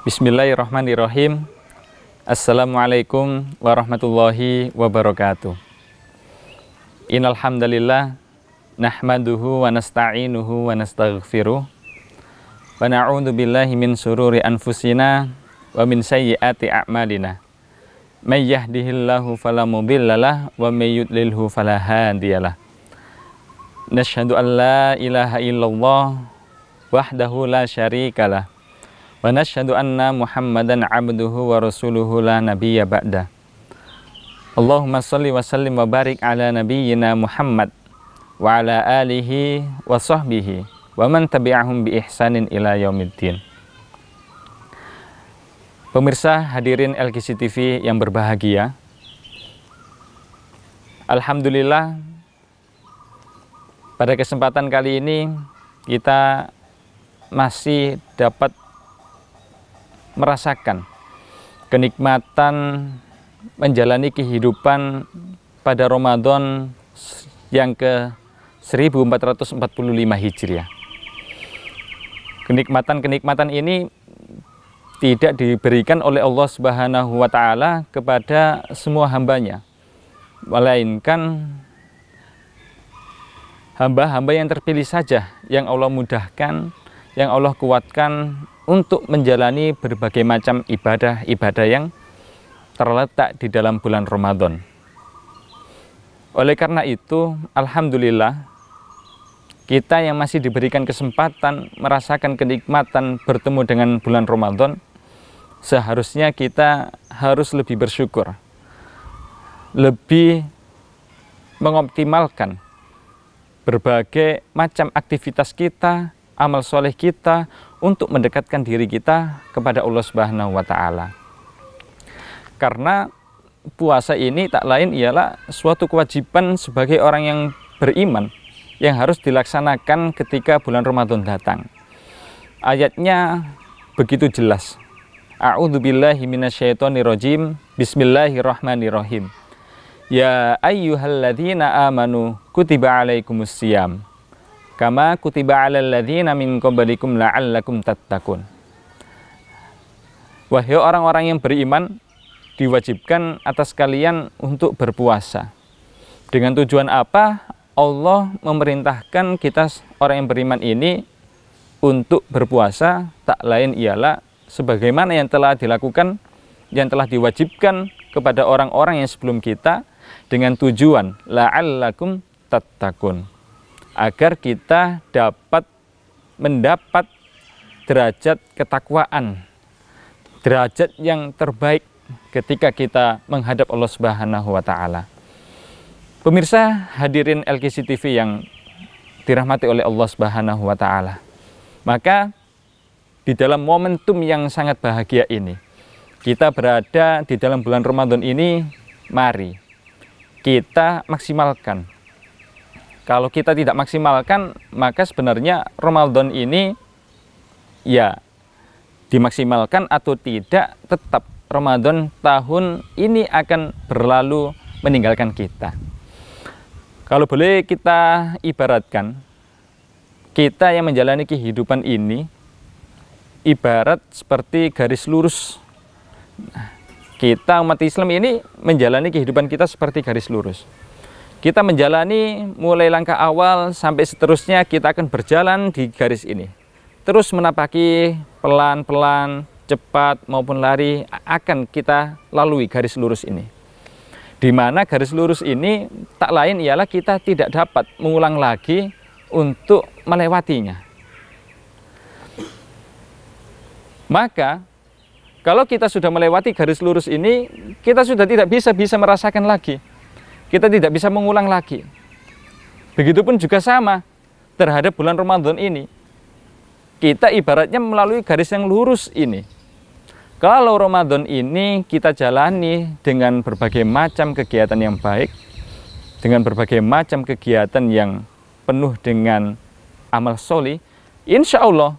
Bismillahirrahmanirrahim. Assalamualaikum warahmatullahi wabarakatuh. Innal hamdalillah nahmaduhu wa nasta'inuhu wa nastaghfiruh wa na'udzu billahi min sururi anfusina wa min sayyiati a'malina. May yahdihillahu fala mudhillalah wa may yudlilhu fala hadiyalah. Nasyhadu an la ilaha illallah wahdahu la syarikalah wa nasyhadu anna Muhammadan abduhu wa rasuluhu la nabiyya ba'da. Allahumma shalli wa sallim wa barik ala nabiyyina Muhammad wa ala alihi wa sahbihi wa man tabi'ahum bi ihsanin ila yaumiddin. Pemirsa hadirin LGC TV yang berbahagia, alhamdulillah pada kesempatan kali ini kita masih dapat merasakan kenikmatan menjalani kehidupan pada Ramadan yang ke 1445 Hijriah. Kenikmatan-kenikmatan ini tidak diberikan oleh Allah Subhanahu wa Ta'ala kepada semua hambanya, melainkan hamba-hamba yang terpilih saja yang Allah mudahkan, yang Allah kuatkan untuk menjalani berbagai macam ibadah-ibadah yang terletak di dalam bulan Ramadan. Oleh karena itu, alhamdulillah, kita yang masih diberikan kesempatan merasakan kenikmatan bertemu dengan bulan Ramadan, seharusnya kita harus lebih bersyukur, lebih mengoptimalkan berbagai macam aktivitas kita, amal soleh kita, untuk mendekatkan diri kita kepada Allah Subhanahu wa Ta'ala. Karena puasa ini tak lain ialah suatu kewajiban sebagai orang yang beriman yang harus dilaksanakan ketika bulan Ramadan datang. Ayatnya begitu jelas. A'udzubillahi minasyaitonirrajim. Bismillahirrahmanirrahim. Ya ayyuhalladzina amanu kutiba alaikumusiyam kama kutiba alal ladzina min qablikum la'allakum tattaqun. Wahai orang-orang yang beriman, diwajibkan atas kalian untuk berpuasa. Dengan tujuan apa? Allah memerintahkan kita orang yang beriman ini untuk berpuasa, tak lain ialah sebagaimana yang telah dilakukan, yang telah diwajibkan kepada orang-orang yang sebelum kita, dengan tujuan la'allakum tattaqun, agar kita dapat mendapat derajat ketakwaan, derajat yang terbaik ketika kita menghadap Allah Subhanahu wa Ta'ala. Pemirsa hadirin LGC TV yang dirahmati oleh Allah Subhanahu wa Ta'ala, maka di dalam momentum yang sangat bahagia ini, kita berada di dalam bulan Ramadan ini, mari kita maksimalkan. Kalau kita tidak maksimalkan, maka sebenarnya Ramadan ini ya dimaksimalkan atau tidak, tetap Ramadan tahun ini akan berlalu meninggalkan kita. Kalau boleh kita ibaratkan, kita yang menjalani kehidupan ini ibarat seperti garis lurus. Kita umat Islam ini menjalani kehidupan kita seperti garis lurus. Kita menjalani mulai langkah awal sampai seterusnya, kita akan berjalan di garis ini. Terus menapaki pelan-pelan, cepat maupun lari, akan kita lalui garis lurus ini. Di mana garis lurus ini tak lain ialah kita tidak dapat mengulang lagi untuk melewatinya. Maka kalau kita sudah melewati garis lurus ini, kita sudah tidak bisa merasakan lagi. Kita tidak bisa mengulang lagi. Begitupun juga sama terhadap bulan Ramadan ini. Kita ibaratnya melalui garis yang lurus ini. Kalau Ramadan ini kita jalani dengan berbagai macam kegiatan yang baik, dengan berbagai macam kegiatan yang penuh dengan amal soleh, insya Allah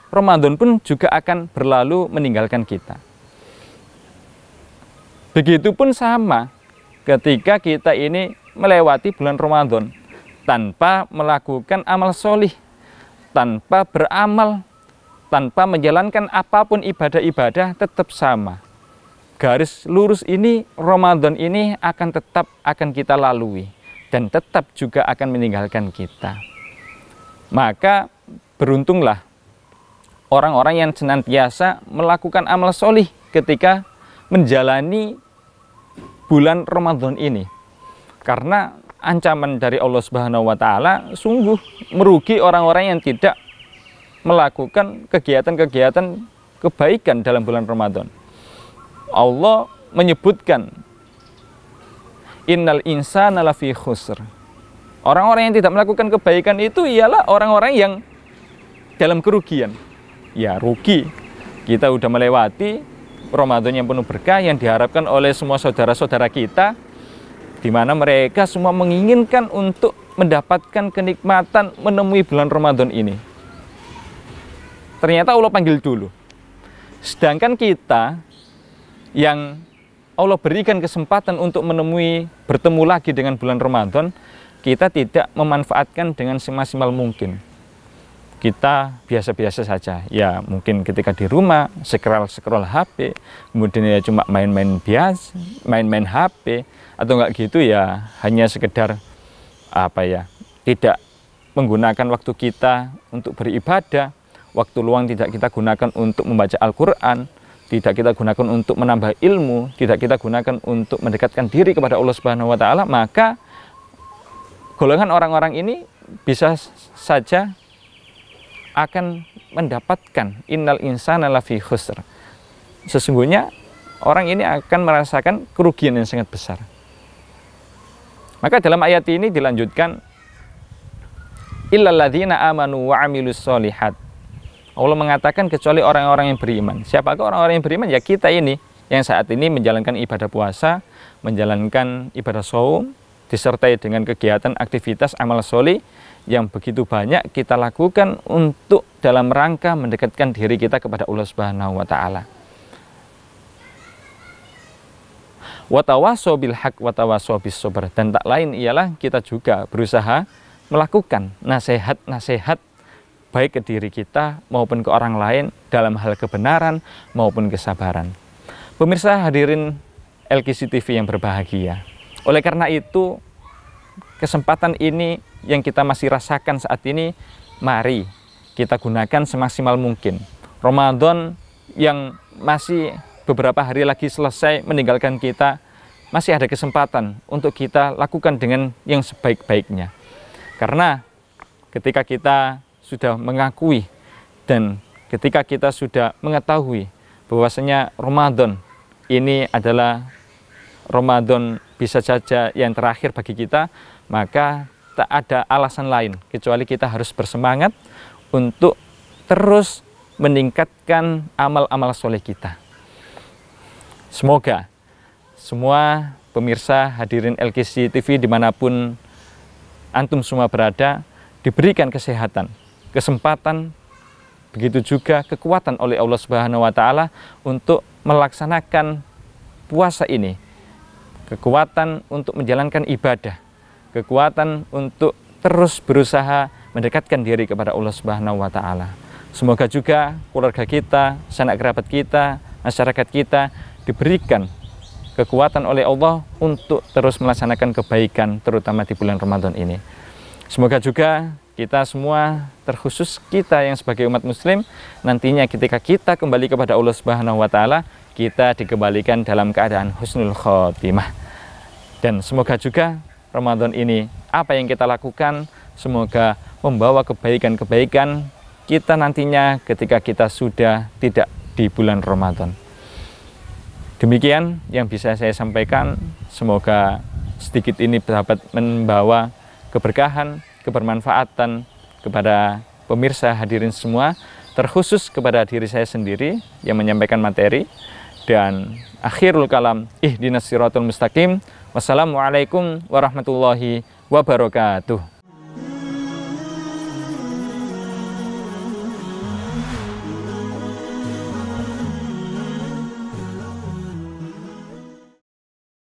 Ramadan pun juga akan berlalu meninggalkan kita. Begitupun sama ketika kita ini melewati bulan Ramadan tanpa melakukan amal soleh, tanpa beramal, tanpa menjalankan apapun ibadah-ibadah tetap sama. Garis lurus ini, Ramadan ini akan kita lalui dan tetap juga akan meninggalkan kita. Maka beruntunglah orang-orang yang senantiasa melakukan amal solih ketika menjalani bulan Ramadan ini. Karena ancaman dari Allah Subhanahu wa Ta'ala sungguh merugi orang-orang yang tidak melakukan kegiatan-kegiatan kebaikan dalam bulan Ramadan. Allah menyebutkan innal insana lafi khusr. Orang-orang yang tidak melakukan kebaikan itu ialah orang-orang yang dalam kerugian. Ya, rugi. Kita udah melewati Ramadan yang penuh berkah yang diharapkan oleh semua saudara-saudara kita, di mana mereka semua menginginkan untuk mendapatkan kenikmatan menemui bulan Ramadan ini. Ternyata Allah panggil dulu. Sedangkan kita yang Allah berikan kesempatan untuk bertemu lagi dengan bulan Ramadan, kita tidak memanfaatkan dengan semaksimal mungkin. Kita biasa-biasa saja. Ya, mungkin ketika di rumah scroll HP, kemudian ya cuma main-main biasa, main-main HP, atau enggak gitu ya hanya sekedar tidak menggunakan waktu kita untuk beribadah. Waktu luang tidak kita gunakan untuk membaca Al-Quran, tidak kita gunakan untuk menambah ilmu, tidak kita gunakan untuk mendekatkan diri kepada Allah Subhanahu wa Ta'ala, maka golongan orang-orang ini bisa saja akan mendapatkan innal insana lafi khusr. Sesungguhnya orang ini akan merasakan kerugian yang sangat besar. Maka dalam ayat ini dilanjutkan illal ladzina amanu wa amilus sholihat. Allah mengatakan kecuali orang-orang yang beriman. Siapakah orang-orang yang beriman? Ya kita ini yang saat ini menjalankan ibadah puasa, menjalankan ibadah shaum, disertai dengan kegiatan aktivitas amal sholih yang begitu banyak kita lakukan untuk dalam rangka mendekatkan diri kita kepada Allah Subhanahu wa Ta'ala. Wa tawassaw bil haq wa tawassaw bis sabr. Dan tak lain ialah kita juga berusaha melakukan nasihat-nasihat baik ke diri kita maupun ke orang lain dalam hal kebenaran maupun kesabaran. Pemirsa hadirin LKC TV yang berbahagia. Oleh karena itu, kesempatan ini yang kita masih rasakan saat ini, mari kita gunakan semaksimal mungkin. Ramadan yang masih beberapa hari lagi selesai meninggalkan kita, masih ada kesempatan untuk kita lakukan dengan yang sebaik-baiknya. Karena ketika kita sudah mengakui dan ketika kita sudah mengetahui bahwasanya Ramadan ini adalah Ramadan bisa saja yang terakhir bagi kita, maka tak ada alasan lain kecuali kita harus bersemangat untuk terus meningkatkan amal-amal soleh kita. Semoga semua pemirsa hadirin LKC TV dimanapun antum semua berada diberikan kesehatan, kesempatan, begitu juga kekuatan oleh Allah Subhanahu wa Ta'ala untuk melaksanakan puasa ini. Kekuatan untuk menjalankan ibadah, kekuatan untuk terus berusaha mendekatkan diri kepada Allah Subhanahu wa Ta'ala. Semoga juga keluarga kita, sanak kerabat kita, masyarakat kita diberikan kekuatan oleh Allah untuk terus melaksanakan kebaikan, terutama di bulan Ramadan ini. Semoga juga kita semua, terkhusus kita yang sebagai umat muslim, nantinya ketika kita kembali kepada Allah Subhanahu wa Ta'ala, kita dikembalikan dalam keadaan husnul khotimah. Dan semoga juga Ramadan ini, apa yang kita lakukan, semoga membawa kebaikan-kebaikan kita nantinya ketika kita sudah tidak di bulan Ramadan. Demikian yang bisa saya sampaikan, semoga sedikit ini dapat membawa keberkahan, kebermanfaatan kepada pemirsa hadirin semua, terkhusus kepada diri saya sendiri yang menyampaikan materi. Dan akhirul kalam, ihdinas siratal mustaqim. Wassalamualaikum warahmatullahi wabarakatuh.